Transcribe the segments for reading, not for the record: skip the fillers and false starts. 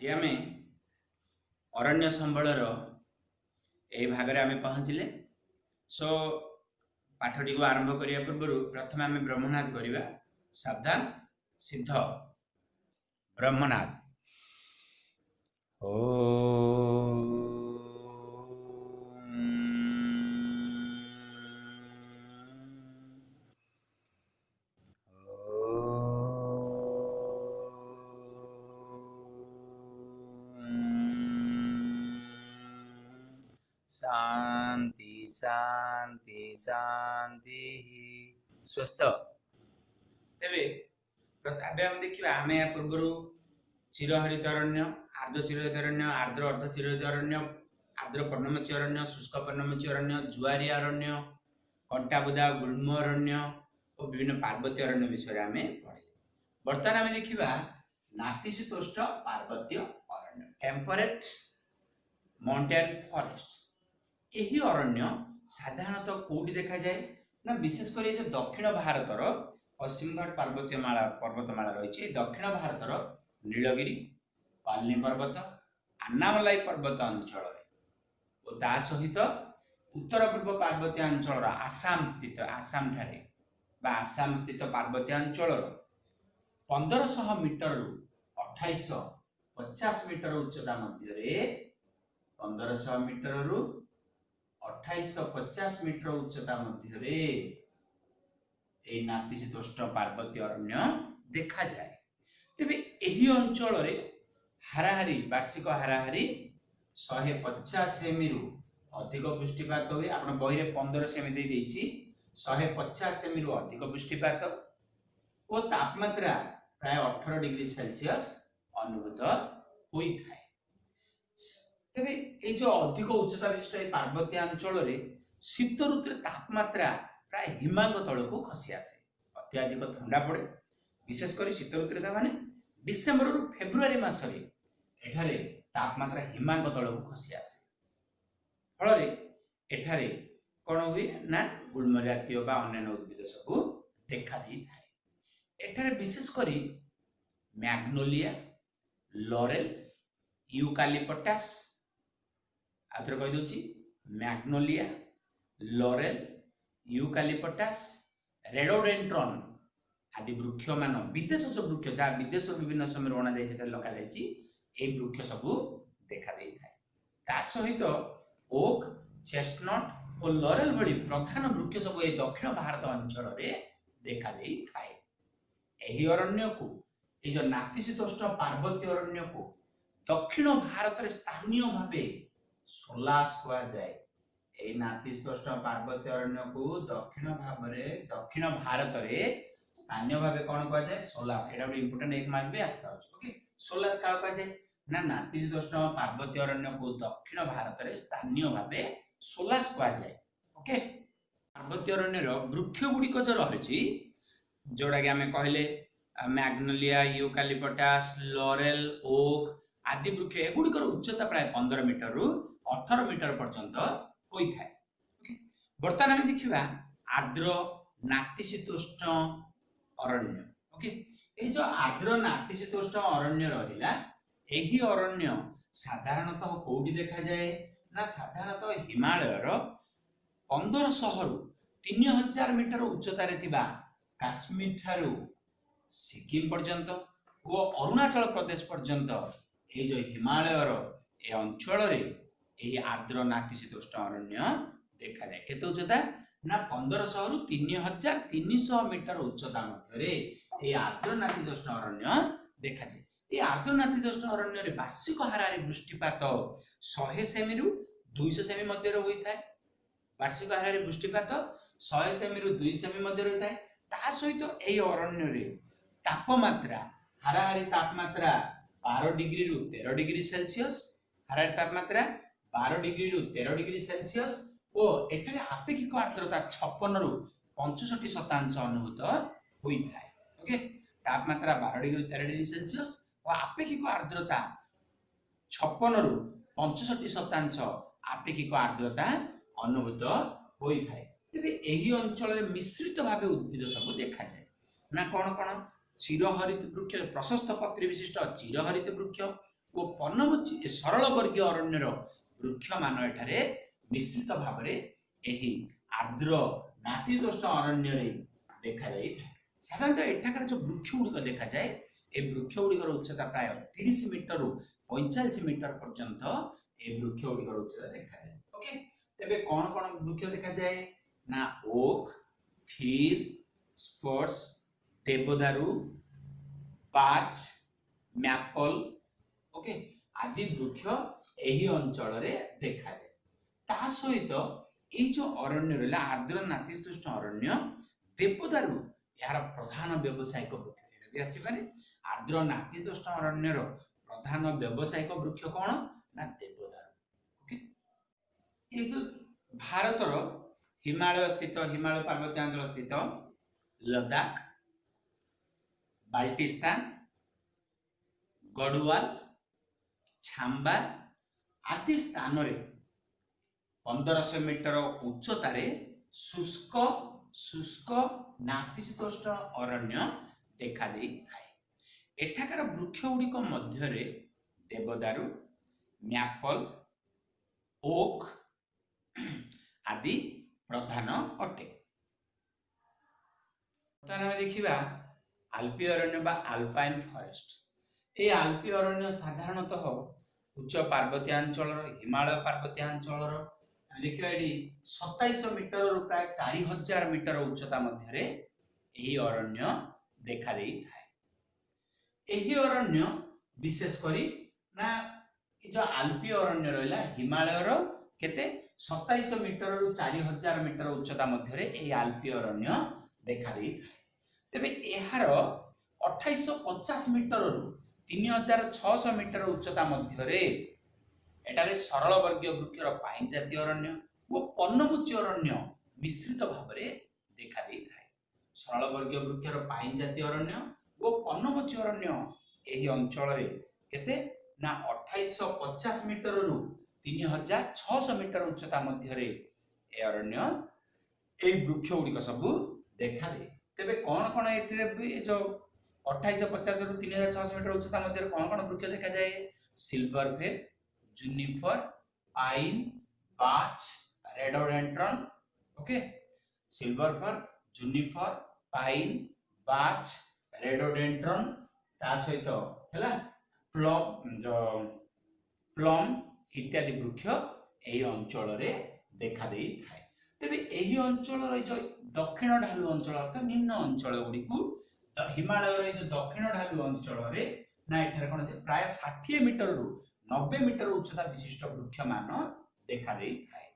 जे आमे अरण्य संबलर ए भागरे आमे पहुँचले। सो पाठटी को आरंभ करिया पूर्व प्रथम आमे ब्रह्मनाद करिवा। सावधान सिद्ध ब्रह्मनाद। शांति शांति शांति स्वस्थ। तेबे आबे हम देखिबा आमे या पूर्व चिरहरित अरण्य, आर्द्र चिरहरित अरण्य, आर्द्र अर्ध चिरहरित अरण्य, आर्द्र पर्णमोची अरण्य, शुष्क पर्णमोची अरण्य, जुआरी अरण्य, कंटाबुदा गुल्म अरण्य और विभिन्न पार्वत्य अरण्य विषय आमे पढे। वर्तमान आमे देखिबा नातिशीतोष्ण पार्वत्य अरण्य, टेम्परेट माउंटेन फॉरेस्ट। यही अरण्य साधारणतः कोठी देखा जाए ना, विशेषकर जो दक्षिण भारतर पश्चिम घाट पर्वतमाला रही है। दक्षिण भारतर नीलगिरी, पालनी पर्वत, आन्नामलाई पर्वत अंचल और ता सहित उत्तर पूर्व पार्वत्य अंचल आसाम स्थित आसाम स्थित पार्वत्य अंचल 1500 मीटर रु 2850 मीटर उच्चता मध्य 1500 मीटर रु 2850 मीटर उच्चता मध्य नातिशीतोष्ण पार्वत्य अरण्य देखा जाए। तेबे एही अंचल रे हाराहारी वार्षिक हाराहारी 150 सेमी रु अधिक वृष्टिपात हुए। आपण बही रे 15 सेमी दे देछि, 150 सेमी रु अधिक वृष्टिपात और तापमात्रा प्राय 18 डिग्री सेल्सियस अनुभूत होई थाए। तेबे ए जो अधिक उच्चता विशिष्ट पार्वत्य अंचल रे शीत ऋतु तापमात्रा प्राय हिमांग तल को खसी आसे। अत्याधिक ठंडा पड़े, विशेषकर शीत ऋतु माने डिसेम्बर रु फेब्रुआरी मास रे एठारे तापमात्रा हिमांग तल को खसी आसे। फल एठारे कौन हुए ना गुल्म जातीय बा अन्य उद्भिद सब देखा दी थाए। एठारे विशेषकर मैग्नोलिया, लॉरेल, यूकालिप्टस, आथर कहि दोछि मैग्नोलिया, लॉरेल, यूकालिप्टस, रेडोडेंड्रन आदि वृक्ष मान विदेश वृक्ष जहाँ विदेश विभिन्न समय अणा जाए लगा जाए वृक्ष सब देखा दे थाए। ता सहित ओक, चेस्टनट और लॉरेल भली प्रधान वृक्ष सब ए दक्षिण भारत अंचल रे देखा दे थाए। एही अरण्य को ए जो नातिशीतोष्ण पार्वत्य अरण्य को दक्षिण भारत रे स्थानीय भाबे सोलास कहा जाए। ए नातिशीतोष्ण पार्वत्य अरण्य को दक्षिण भारत रे स्थानीय भाबे कौन कहा जाए? सोलास। एटा गोटे इंपोर्टेंट एक मार्क भी आस्ता अछि। ओके, सोलास का कहा जाए ना नातिशीतोष्ण पार्वत्य अरण्य को दक्षिण भारत रे स्थानीय भाबे सोलास कहा जाए। ओके, पार्वत्य अरण्य रो वृक्ष गुडी को जो रहिछि जोडा कि हमें कहले मैग्नोलिया, यूकालिप्टस, लॉरेल, ओक आदि वृक्ष एगुडी को उच्चता प्राय 15 मीटर रु 18 मीटर पर्यंत होई थाए। ओके, वर्तमान हम देखिबा आर्द्र नातिशीतोष्ण अरण्य। ओके, ए जो आर्द्र नातिशीतोष्ण अरण्य रहिला एही अरण्य साधारणतः कोठी देखा जाए ना, साधारणतः हिमालय रो 1500 रु 3000 मीटर उच्चता रे थिबा काश्मीर ठारू सिक्किम पर्यंत और अरुणाचल प्रदेश पर्यंत ए जो हिमालय रो ए अंचल रे ए आर्द्र नातिशीतोष्ण अरण्य देखा जाए। केते उच्चता ना 1500 रु 3300 मीटर उच्चता मध्य ए आर्द्र नातिशीतोष्ण अरण्य देखा जाए। ए आर्द्र नातिशीतोष्ण अरण्य रे वार्षिक हाराहारी वृष्टिपात 100 सेमी रु 200 सेमी मध्य रे होई थाए। वार्षिक हाराहारी वृष्टिपात 100 सेमी रु 200 सेमी मध्य रे होई थाए। ता सहित ए अरण्य रे तापमात्रा हाराहारी तापमात्रा 12 डिग्री रु 13 डिग्री सेल्सियस, हाराहारी तापमात्रा 12 डिग्री रु 13 डिग्री सेल्सियस और एठारे आपेक्षिक आर्द्रता 56 रु 65% अनुभूत होई थाए। ओके, तापमात्रा 12 डिग्री 13 डिग्री सेल्सियस और आपेक्षिक आर्द्रता 56 रु 65% आपेक्षिक आर्द्रता अनुभूत होई थाए। तेबे एही अंचल रे मिश्रित भाबे उद्भिद सब देखा जाए ना। कोन कोन? चिरहरित वृक्ष, प्रशस्त पत्र विशिष्ट चिरहरित वृक्ष, ଓ पर्णमोची सरल वर्गीय अरण्यर वृक्ष मान एठारे मिश्रित भाव में एही आर्द्र नातिदोष्ट अरण्य देखा जाए। साधारणतः एठाकार जो वृक्ष गुड़िक देखा जाए ए वृक्ष गुड़िकर उच्चता प्राय 30 मीटर 45 मीटर पर्यंत ए वृक्ष गुड़िकर उच्चता देखा जाए। ओके, तेबे कौन कौन वृक्ष देखा जाए ना ओक, फीर, स्पर्श, देवदारू, पार्च, मैपल, ओके आदि वृक्ष एही अंचल रे देखा जाए। ता सहित ए जो अरण्य रहला आर्द्र नातिदोष्ट अरण्य देवदारू यार प्रधान व्यावसायिक वृक्ष एटा भी आसी पारे। आर्द्र नातिदोष्ट अरण्यर प्रधान व्यावसायिक वृक्ष कौन ना देवदारू। ओके, ये जो भारतर हिमालय स्थित हिमालय पर्वतांचल स्थित लद्दाख, बाल्टिस्तान, गढ़वाल, छाम्बा आदि स्थान रे 1500 मीटर उच्चतार शुष्क शुष्क नातिशीतोष्ण अरण्य देखा दे थाए। एठाकार वृक्ष गुड़िक मध्य देवदारू, मैपल, ओक आदि प्रधान अटे। देखा आल्पी अरण्य बा आल्पाइन फॉरेस्ट। ये आल्पी अरण्य साधारणतः उच्च पार्वत्यांचल हिमालय पार्वत्यांचल देखिए ये 2700 मीटर रु प्राय 4000 मीटर उच्चता मध्य यही अरण्य देखा दे थाए। यही अरण्य विशेष करी ना जो आल्पी अरण्य रहा हिमालय केते 2700 मीटर रु 4000 मीटर उच्चता मध्य यही आल्पी अरण्य देखा दे थाए। तेबे एहार 2850 मीटर रु 3600 मीटर उच्चता मध्य एटारे सरल वर्गीय वृक्षर पाइन जातीय अरण्य और पर्णमोची अरण्य मिश्रित भाव में देखा दे थाए। सरल वर्गीय वृक्षर पाइन जातीय अरण्य और पर्णमोची अरण्य एही अंचल रे केते ना 2850 मीटर रु 3600 मीटर उच्चता मध्य ए अरण्य ए वृक्ष गुड़िक सब देखा दे। तेबे कौन कौन एठिरे जो 2850 रु 3600 मीटर उच्चता मध्य कौन कौन वृक्ष देखा जाए silver fir, juniper, pine, birch, rhododendron. Okay, silver fir, juniper, pine, birch, rhododendron ता सहित हैला प्लम इत्यादि वृक्ष एही अंचल रे देखा दे थाए। तेबे एही अंचल रे जो दक्षिण ढालू अंचल अर्थात निम्न अंचल गुडी को हिमालय रे जो दक्षिण ढालू अंचल रे ना एठार कोन प्राय 60 मीटर रु 90 मीटर उच्चता विशिष्ट वृक्ष मान देखा दे थाए।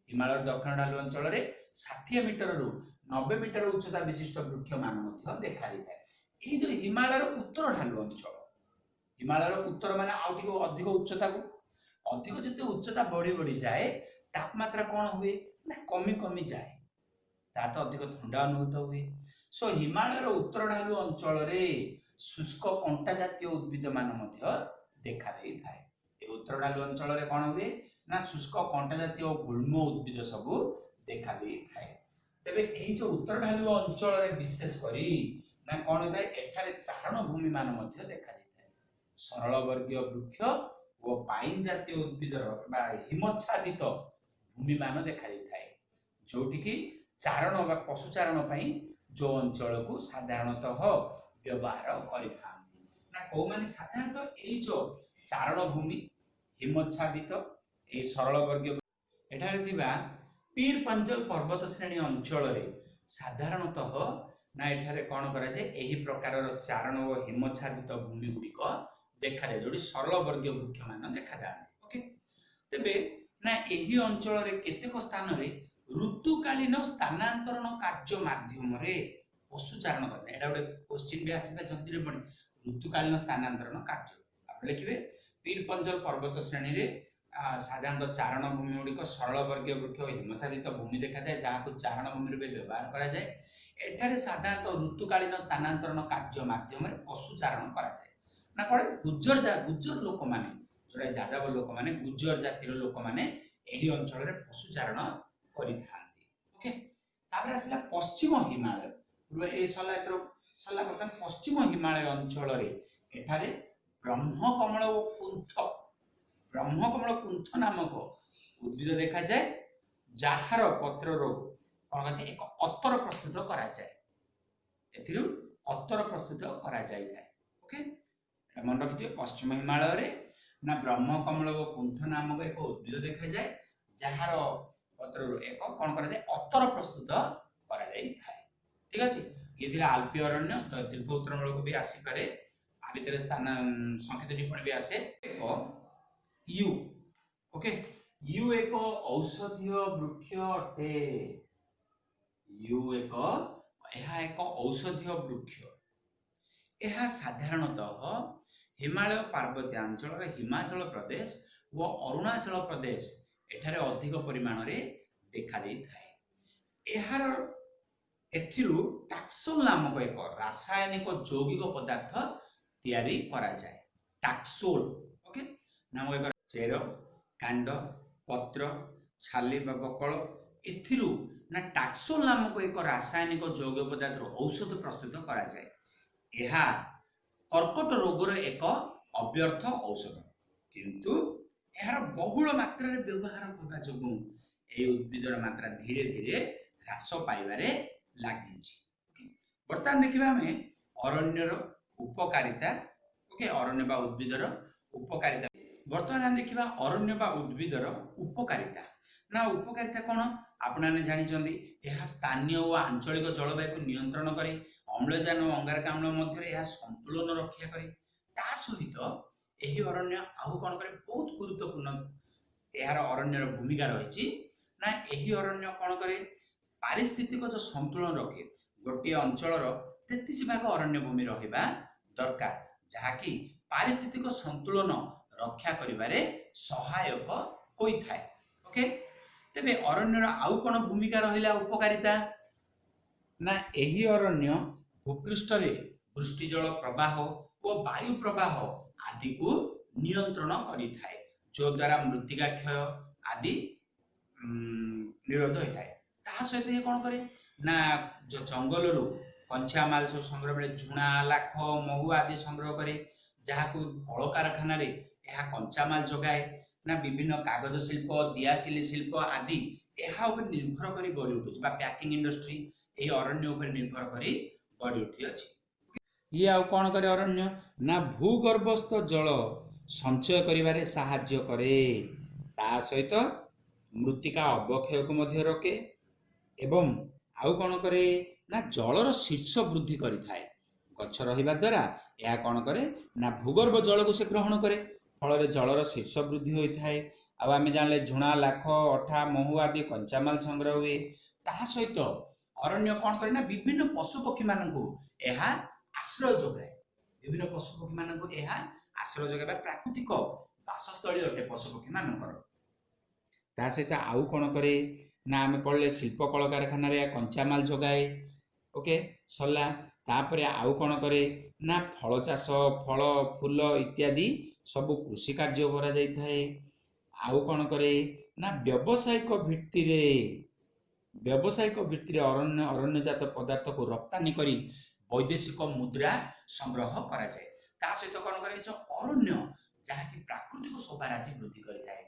हिमालय दक्षिण ढालू अंचल रे 60 मीटर रु 90 मीटर उच्चता विशिष्ट वृक्ष मान मध्य देखा दे थाए। ए जो हिमालय उत्तर ढालू अंचल हिमालय उत्तर माने आउटिको अधिक उच्चता को अधिक जते उच्चता बढ़ी बढ़ी जाए तापमात्रा कौन हुए ना कमी कमी जाए ता तो अधिक ठंडा अनुभूत हुए। सो हिमालय उत्तर ढालू अंचल रे शुष्क कंटा जातीय उद्भिद मान मध्य देखा दे थाए। ए उत्तर ढालू अंचल रे कौन हुए ना शुष्क कंटा जातीय गुल्म उद्भिद सब देखा दे थाए। तबे एही जो उत्तर ढालू अंचल रे विशेष करी ना कौन होता है एठारे चारण भूमि मान मध्य देखा दे थाए। सरल वर्गीय वृक्ष और पाइन जातीय उद्भिदर बा हिमच्छादित भूमि मान देखा दे थाए जोठी की चारण बा पशुचारण पई जो अंचल को साधारणतः व्यवहार करिथांती ना को माने साधारणतः एई जो चारण भूमि हिमच्छादित ए सरल वर्गीय एठारे थिबा पीर पंजल पर्वत श्रेणी अंचल रे साधारणतः ना एठारे कोन करा जाय एही प्रकार चारण और हिमच्छादित भूमि गुडिक देखा जाए जोड़ी सरल वर्गीय वृक्ष मान देखा जाए। ओके, तेबे ना एही अंचल रे केतेक स्थान रे ऋतुकालीन स्थानांतरण कार्य माध्यम रे पशुचारण करते एटा गोटे क्वेश्चन भी आसीबा जंती रे पड़े ऋतुकालीन स्थानांतरण कार्य आप लिखिबे पीर पंजल पर्वत श्रेणी रे साधारणतः चारण भूमि गुड़िक सरल वर्गीय वृक्ष हिमच्छादित भूमि देखा जाए जहाँ चारण भूमि रे व्यवहार करा जाए। एठारे साधारणतः ऋतुकालीन स्थानांतरण कार्य माध्यम रे पशुचारण करा जाए ना कोडे गुज्जर लोक माने जोडा जाजाब लोक माने गुज्जर जातिर लोक माने एही अंचल रे पशुचारण करिथांती। ओके, तापर आसला पश्चिम हिमालय पूर्व ए सला बर्तमान पश्चिम हिमालय अंचल रे एठारे ବ୍ରହ୍ମକମଳ ଓ କୁନ୍ଥ ନାମକ ଉଦ୍ଭିଦ ଦେଖାଯାଏ, ଯାହାର ପତ୍ରରୁ କ'ଣ କରାଯାଏ ଏକ ଅତର ପ୍ରସ୍ତୁତ କରାଯାଏ। ଏଥିରୁ ଅତର ପ୍ରସ୍ତୁତ କରାଯାଇଥାଏ। ଓକେ, ମନେ ରଖିଥିବେ ପଶ୍ଚିମ ହିମାଳୟରେ ନା ବ୍ରହ୍ମକମଳ ଓ କୁନ୍ଥ ନାମକ ଏକ ଉଦ୍ଭିଦ ଦେଖାଯାଏ, ଯାହାର ପତ୍ରରୁ ଏକ କ'ଣ କରାଯାଏ ଅତର ପ୍ରସ୍ତୁତ କରାଯାଇଥାଏ। ଠିକ ଅଛି, ଇଏ ଥିଲା ଆଲ୍ପୀୟ ଅରଣ୍ୟ। ତ ଦୀର୍ଘ ଉତ୍ତର ମୂଳକ ବି ଆସିପାରେ, ଆ ଭିତରେ ସ୍ଥାନ ସଂକ୍ଷିପ୍ତ ଟିପ୍ପଣୀ ବି ଆସେ। ୟୁ ଓକେ, ୟୁ ଏକ ଔଷଧୀୟ ବୃକ୍ଷ ଅଟେ। ଏହା ଏକ ଔଷଧୀୟ ବୃକ୍ଷ। ଏହା ସାଧାରଣତଃ ହିମାଳୟ ପାର୍ବତ୍ୟାଞ୍ଚଳର ହିମାଚଳ ପ୍ରଦେଶ ଓ ଅରୁଣାଚଳ ପ୍ରଦେଶ ଏଠାରେ ଅଧିକ ପରିମାଣରେ ଦେଖାଯାଇଥାଏ। ଏଥିରୁ ଟାକ୍ସୋଲ ନାମକ ଏକ ରାସାୟନିକ ଯୌଗିକ ପଦାର୍ଥ ତିଆରି କରାଯାଏ। ଟାକ୍ସୋଲ ଓକେ ନାମକ ଏକ ଚେର, କାଣ୍ଡ, ପତ୍ର, ଛାଲି ବା ବକଳ ଏଥିରୁ ନା ଟାକ୍ସୋଲ ନାମକ ଏକ ରାସାୟନିକ ଯୌଗିକ ପଦାର୍ଥର ଔଷଧ ପ୍ରସ୍ତୁତ କରାଯାଏ। ଏହା କର୍କଟ ରୋଗର ଏକ ଅବ୍ୟର୍ଥ ଔଷଧ, କିନ୍ତୁ ଏହାର ବହୁଳ ମାତ୍ରାରେ ବ୍ୟବହାର କରିବା ଯୋଗୁଁ ଏହି ଉଦ୍ଭିଦର ମାତ୍ରା ଧୀରେ ଧୀରେ ହ୍ରାସ ପାଇବାରେ ଲାଗିଛି। ବର୍ତ୍ତମାନ ଦେଖିବା ଆମେ ଅରଣ୍ୟର ଉପକାରିତା। ଓକେ, ଅରଣ୍ୟ ବା ଉଦ୍ଭିଦର ଉପକାରିତା। ବର୍ତ୍ତମାନ ଆମେ ଦେଖିବା ଅରଣ୍ୟ ବା ଉଦ୍ଭିଦର ଉପକାରିତା। ନା ଉପକାରିତା କ'ଣ ଆପଣମାନେ ଜାଣିଛନ୍ତି? ଏହା ସ୍ଥାନୀୟ ଓ ଆଞ୍ଚଳିକ ଜଳବାୟୁକୁ ନିୟନ୍ତ୍ରଣ କରେ, ଅମ୍ଳଜାନ ଓ ଅଙ୍ଗାରକାମ୍ଳ ମଧ୍ୟରେ ଏହା ସନ୍ତୁଳନ ରକ୍ଷା କରେ। ତା ସହିତ ଏହି ଅରଣ୍ୟ ଆଉ କ'ଣ କରେ? ବହୁତ ଗୁରୁତ୍ୱପୂର୍ଣ୍ଣ ଏହାର ଅରଣ୍ୟର ଭୂମିକା ରହିଛି। ନା ଏହି ଅରଣ୍ୟ କ'ଣ କରେ? ପାରିସ୍ଥିତିକ ଯୋଉ ସନ୍ତୁଳନ ରଖେ। ଗୋଟିଏ ଅଞ୍ଚଳର 33% ଅରଣ୍ୟ ଭୂମି ରହିବା ଦରକାର, ଯାହାକି ପାରିସ୍ଥିତିକ ସନ୍ତୁଳନ ରକ୍ଷା କରିବାରେ ସହାୟକ ହୋଇଥାଏ। ଓକେ, ତେବେ ଅରଣ୍ୟର ଆଉ କ'ଣ ଭୂମିକା ରହିଲା ଉପକାରିତା? ନା ଏହି ଅରଣ୍ୟ ଭୂପୃଷ୍ଠରେ ବୃଷ୍ଟି ଜଳ ପ୍ରବାହ ଓ ବାୟୁ ପ୍ରବାହ ଆଦିକୁ ନିୟନ୍ତ୍ରଣ କରିଥାଏ, ଯଦ୍ୱାରା ମୃତ୍ତିକା କ୍ଷୟ ଆଦି ନିରୋଧ ହୋଇଥାଏ। ତା ସହିତ ଇଏ କ'ଣ କରେ? ନା ଜଙ୍ଗଲରୁ କଞ୍ଚାମାଲ ସବୁ ସଂଗ୍ରହ ବେଳେ ଝୁଣା, ଲାଖ, ମହୁ ଆଦି ସଂଗ୍ରହ କରେ, ଯାହାକୁ କଳକାରଖାନାରେ ଏହା କଞ୍ଚାମାଲ ଯୋଗାଏ। ନା ବିଭିନ୍ନ କାଗଜ ଶିଳ୍ପ, ଦିଆସିଲି ଶିଳ୍ପ ଆଦି ଏହା ଉପରେ ନିର୍ଭର କରି ଗଢ଼ି ଉଠୁଛି, ବା ପ୍ୟାକିଂ ଇଣ୍ଡଷ୍ଟ୍ରି ଏହି ଅରଣ୍ୟ ଉପରେ ନିର୍ଭର କରି ଗଢ଼ି ଉଠିଅଛି। ଇଏ ଆଉ କ'ଣ କରେ ଅରଣ୍ୟ? ନା ଭୂଗର୍ଭସ୍ଥ ଜଳ ସଞ୍ଚୟ କରିବାରେ ସାହାଯ୍ୟ କରେ, ତା ସହିତ ମୃତ୍ତିକା ଅବକ୍ଷୟକୁ ମଧ୍ୟ ରୋକେ ଏବଂ ଆଉ କ'ଣ କରେ? ନା ଜଳର ଶୀର୍ଷ ବୃଦ୍ଧି କରିଥାଏ। ଗଛ ରହିବା ଦ୍ୱାରା ଏହା କ'ଣ କରେ? ନା ଭୂଗର୍ଭ ଜଳକୁ ସେ ଗ୍ରହଣ କରେ, ଫଳରେ ଜଳର ଶୀର୍ଷ ବୃଦ୍ଧି ହୋଇଥାଏ। ଆଉ ଆମେ ଜାଣିଲେ ଝୁଣା, ଲାଖ, ଅଠା, ମହୁ ଆଦି କଞ୍ଚାମାଲ ସଂଗ୍ରହ ହୁଏ। ତାହା ସହିତ ଅରଣ୍ୟ କ'ଣ କରେ? ନା ବିଭିନ୍ନ ପଶୁପକ୍ଷୀମାନଙ୍କୁ ଏହା ଆଶ୍ରୟ ଯୋଗାଏ। ବିଭିନ୍ନ ପଶୁପକ୍ଷୀମାନଙ୍କୁ ଏହା ଆଶ୍ରୟ ଯୋଗାଇବା ପ୍ରାକୃତିକ ବାସସ୍ଥଳୀ ଅଟେ ପଶୁପକ୍ଷୀମାନଙ୍କର। ତା ସହିତ ଆଉ କ'ଣ କରେ? ନା ଆମେ ପଢ଼ିଲେ ଶିଳ୍ପ କଳକାରଖାନାରେ କଞ୍ଚାମାଲ ଯୋଗାଏ। ଓକେ, ସରିଲା। ତାପରେ ଆଉ କ'ଣ କରେ? ନା ଫଳ ଚାଷ, ଫଳ, ଫୁଲ ଇତ୍ୟାଦି ସବୁ କୃଷି କାର୍ଯ୍ୟ କରାଯାଇଥାଏ। ଆଉ କ'ଣ କରେ? ନା ବ୍ୟବସାୟିକ ଭିତ୍ତିରେ ଅରଣ୍ୟଜାତ ପଦାର୍ଥକୁ ରପ୍ତାନି କରି ବୈଦେଶିକ ମୁଦ୍ରା ସଂଗ୍ରହ କରାଯାଏ। ତା ସହିତ କ'ଣ କରେ? ଅରଣ୍ୟ ଯାହାକି ପ୍ରାକୃତିକ ଶୋଭା ରାଜି ବୃଦ୍ଧି କରିଥାଏ।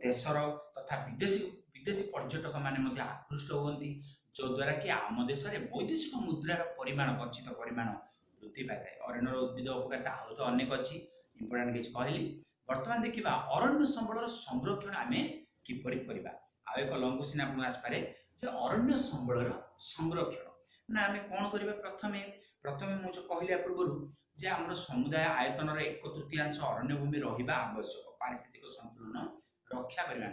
ଦେଶର ତଥା ବିଦେଶୀ ପର୍ଯ୍ୟଟକ ମାନେ ମଧ୍ୟ ଆକୃଷ୍ଟ ହୁଅନ୍ତି, ଯଦ୍ୱାରା କି ଆମ ଦେଶରେ ବୈଦେଶିକ ମୁଦ୍ରାର ପରିମାଣ, ଗଚ୍ଛିତ ପରିମାଣ ବୃଦ୍ଧି ପାଇଥାଏ। ଅରଣ୍ୟର ଉଦ୍ଭିଦ ଉପକାରିତା ଆଉ ତ ଅନେକ ଅଛି, ଇମ୍ପୋର୍ଟାଣ୍ଟ କିଛି କହିଲି। ବର୍ତ୍ତମାନ ଦେଖିବା ଅରଣ୍ୟ ସମ୍ବଳର ସଂରକ୍ଷଣ ଆମେ କିପରି କରିବା। ଆଉ ଏକ ଲଙ୍ଗ କ୍ୱେଶ୍ଚିନ୍ ଆପଣଙ୍କୁ ଆସିପାରେ ଯେ ଅରଣ୍ୟ ସମ୍ବଳର ସଂରକ୍ଷଣ। ନା ଆମେ କ'ଣ କରିବା? ପ୍ରଥମେ ମୁଁ ଯୋଉ କହିଲି ପୂର୍ବରୁ ଯେ ଆମର ସମୁଦାୟ ଆୟତନର 1/3 ଅରଣ୍ୟ ଭୂମି ରହିବା ଆବଶ୍ୟକ ପାରିସ୍ଥିତିକ ସନ୍ତୁଳନ ରକ୍ଷା କରିବା।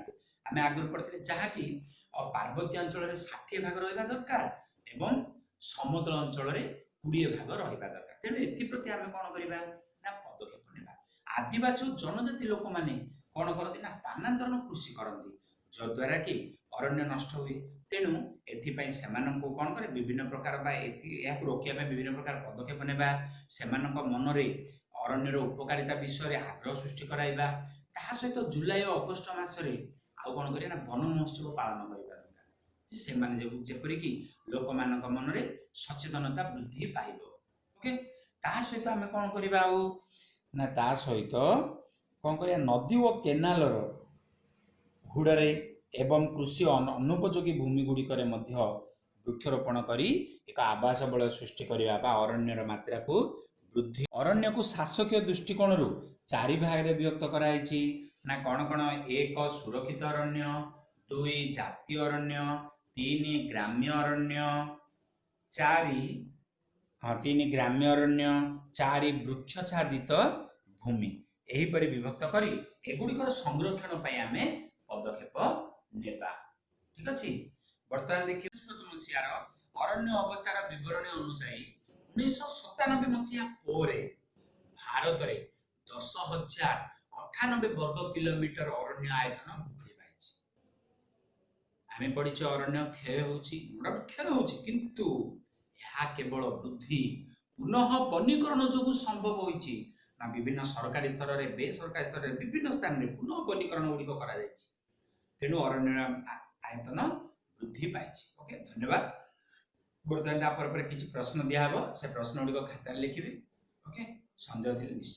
ଆମେ ଆଗରୁ ପଢ଼ିଥିଲେ, ଯାହାକି ପାର୍ବତ୍ୟ ଅଞ୍ଚଳରେ 60 ଭାଗ ରହିବା ଦରକାର ଏବଂ ସମତଳ ଅଞ୍ଚଳରେ 20 ଭାଗ ରହିବା ଦରକାର। ତେଣୁ ଏଥିପ୍ରତି ଆମେ କ'ଣ କରିବା? ନା ପଦକ୍ଷେପ ନେବା। ଆଦିବାସୀ ଓ ଜନଜାତି ଲୋକମାନେ କ'ଣ କରନ୍ତି? ନା ସ୍ଥାନାନ୍ତରଣ କୃଷି କରନ୍ତି, ଯଦ୍ୱାରା କି ଅରଣ୍ୟ ନଷ୍ଟ ହୁଏ। ତେଣୁ ଏଥିପାଇଁ ସେମାନଙ୍କୁ କ'ଣ କରେ? ବିଭିନ୍ନ ପ୍ରକାର ବା ଏହାକୁ ରୋକିବା ପାଇଁ ବିଭିନ୍ନ ପ୍ରକାର ପଦକ୍ଷେପ ନେବା, ସେମାନଙ୍କ ମନରେ ଅରଣ୍ୟର ଉପକାରିତା ବିଷୟରେ ଆଗ୍ରହ ସୃଷ୍ଟି କରାଇବା। ତାହା ସହିତ ଜୁଲାଇ ଓ ଅଗଷ୍ଟ ମାସରେ ଆଉ କ'ଣ କରିବା? ନା ବନ ମହୋତ୍ସବ ପାଳନ କରିବା ଦରକାର, ଯେ ସେମାନେ ଯେପରିକି ଲୋକମାନଙ୍କ ମନରେ ସଚେତନତା ବୃଦ୍ଧି ପାଇବ। ଓକେ, ତା ସହିତ ଆମେ କ'ଣ କରିବା? ଆଉ ना ता सहित कौन करिया नदी और केनालर हुड़े एवं कृषि अनुपयोगी भूमि गुड़िकर मध्य वृक्षरोपण करी एक आवास बल सृष्टि करबा बा अरण्यर मात्रा को वृद्धि अरण्य को शासकीय दृष्टिकोण रु चारि भाग रे विभक्त कराइछि ना कौन कौन एक सुरक्षित अरण्य दुई जातीय अरण्य तीन ग्राम्य अरण्य चारि हाँ तीन ग्राम्य अरण्य चारि वृक्षाच्छादित भूमि एहीपरि विभक्त करी एगुड़िकर संरक्षण पई आमे पदक्षेप नेबा ठीक अछि वर्तमान देखिए मसीहार अरण्य अवस्थार विवरण अनुसार 1997 मसीहा पोरे भारत रे 10,098 वर्ग किलोमीटर अरण्य आयतन वृद्धि पाइछि आमे पढिछ अरण्य क्षय होछि क्षय होछि किंतु ଏହା କେବଳ ବୃଦ୍ଧି ପୁନଃ ବନୀକରଣ ଯୋଗୁଁ ସମ୍ଭବ ହୋଇଛି ନା ବିଭିନ୍ନ ସରକାରୀ ସ୍ତରରେ ବେସରକାରୀ ସ୍ତରରେ ବିଭିନ୍ନ ସ୍ଥାନରେ ପୁନଃ ବନୀକରଣ ଗୁଡ଼ିକ କରାଯାଇଛି ତେଣୁ ଅରଣ୍ୟ ଆୟତନ ବୃଦ୍ଧି ପାଇଛି ଓକେ ଧନ୍ୟବାଦ ବର୍ତ୍ତମାନ ତା ପରେ କିଛି ପ୍ରଶ୍ନ ଦିଆହେବ ସେ ପ୍ରଶ୍ନ ଗୁଡ଼ିକ ଖାତାରେ ଲେଖିବେ ଓକେ ସନ୍ଦେହ ଥିଲେ ନିଶ୍ଚୟ